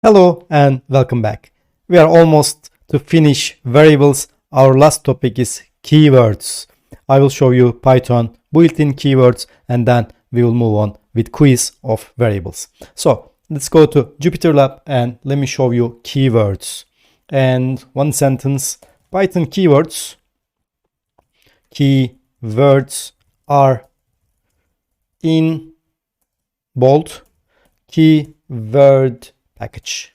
Hello and welcome back. We are almost to finish variables. Our last topic is keywords. I will show you Python built-in keywords and then we will move on with quiz of variables. So let's go to JupyterLab and let me show you keywords. And one sentence, Python keywords. Keywords are in bold keyword package.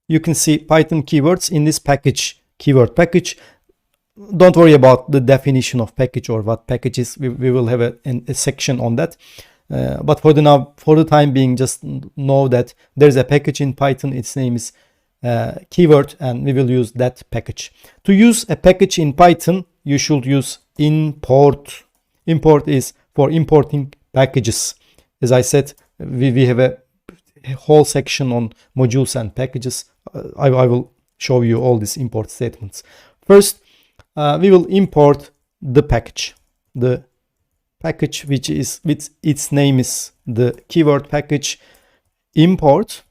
You can see Python keywords in this package, keyword package. Don't worry about the definition of package or what package is. We will have a section on that. But for the time being, just know that there's a package in Python. Its name is keyword, and we will use that package. To use a package in Python, you should use import. Import is for importing packages. As I said, we have a whole section on modules and packages. I will show you all these import statements. First, we will import the package. The package which its name is the keyword package. Import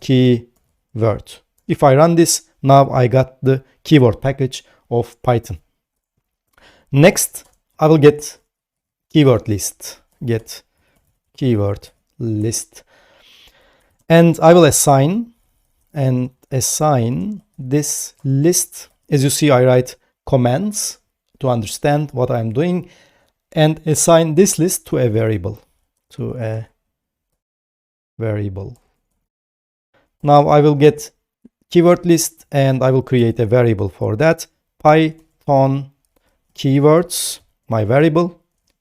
keyword. If I run this, now I got the keyword package of Python. Next, I will get keyword list. Get keyword list, and I will assign this list. As you see, I write commands to understand what I'm doing and assign this list to a variable. Now I will get keyword list and I will create a variable for that. Python keywords, my variable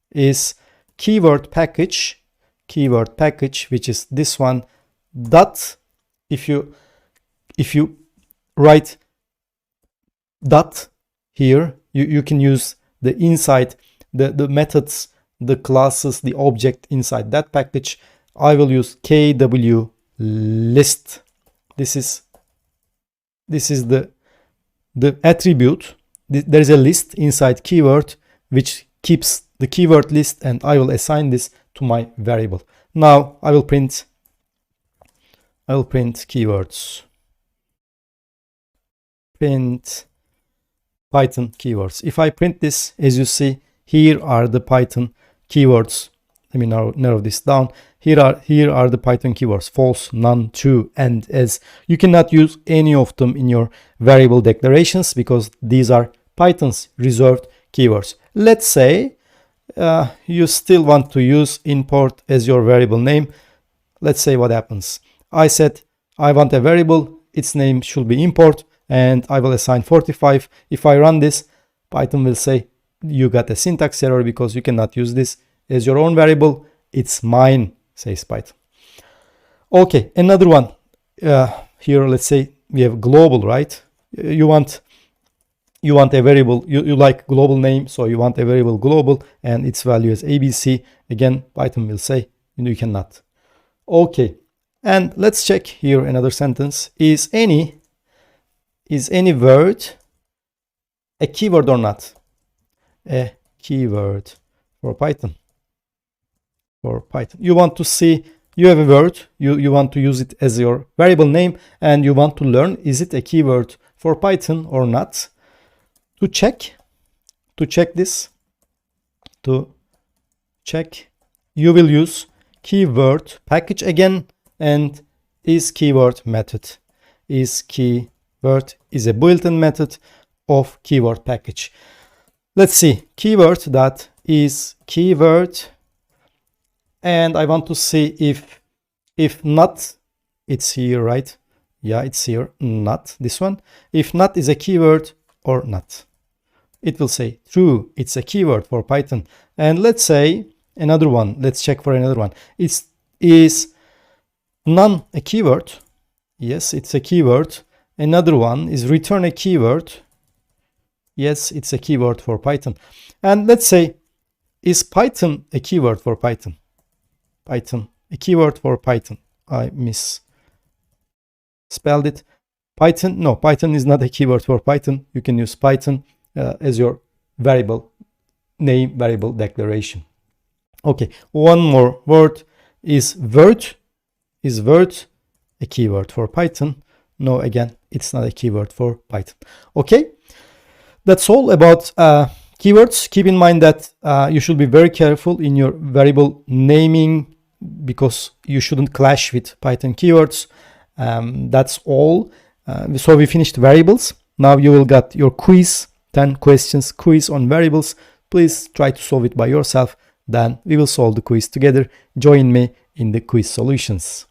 is keyword package, which is this one, dot. If you write dot here, you can use the inside the methods, the classes, the object inside that package. I will use kw list. This is the attribute. There is a list inside keyword which keeps the keyword list, and I will assign this to my variable. Now I will print keywords. Print Python keywords. If I print this, as you see, here are the Python keywords. Let me narrow this down. Here are the Python keywords: false, none, true, and as. You cannot use any of them in your variable declarations because these are Python's reserved keywords. Let's say you still want to use import as your variable name. Let's say what happens. I said I want a variable, its name should be import, and I will assign 45. If I run this, Python will say you got a syntax error because you cannot use this as your own variable. It's mine, says Python. Okay, another one. Here, let's say we have global, right? You want a variable, you like global name, so you want a variable global and its value is ABC. Again, Python will say you cannot. Okay, and let's check here another sentence. Is any word a keyword or not? A keyword for Python. You want to see, you have a word, you want to use it as your variable name, and you want to learn, is it a keyword for Python or not? To check this, you will use keyword package again, and is keyword method. Is keyword is a built-in method of keyword package. Let's see, keyword that is keyword, and I want to see if not, it's here, right? Yeah, it's here, not this one. If not is a keyword or not. It will say true, it's a keyword for Python. And let's say another one, let's check for another one. Is none a keyword? Yes, it's a keyword. Another one is return a keyword. Yes, it's a keyword for Python. And let's say, is Python a keyword for Python? Python, a keyword for Python. I misspelled it. Python, no, Python is not a keyword for Python. You can use Python as your variable name, variable declaration. Okay, one more word is word. a keyword for Python. No, again, it's not a keyword for Python. Okay, that's all about keywords. Keep in mind that you should be very careful in your variable naming because you shouldn't clash with Python keywords. That's all. So we finished variables. Now you will get your quiz, 10 questions quiz on variables. Please try to solve it by yourself. Then we will solve the quiz together. Join me in the quiz solutions.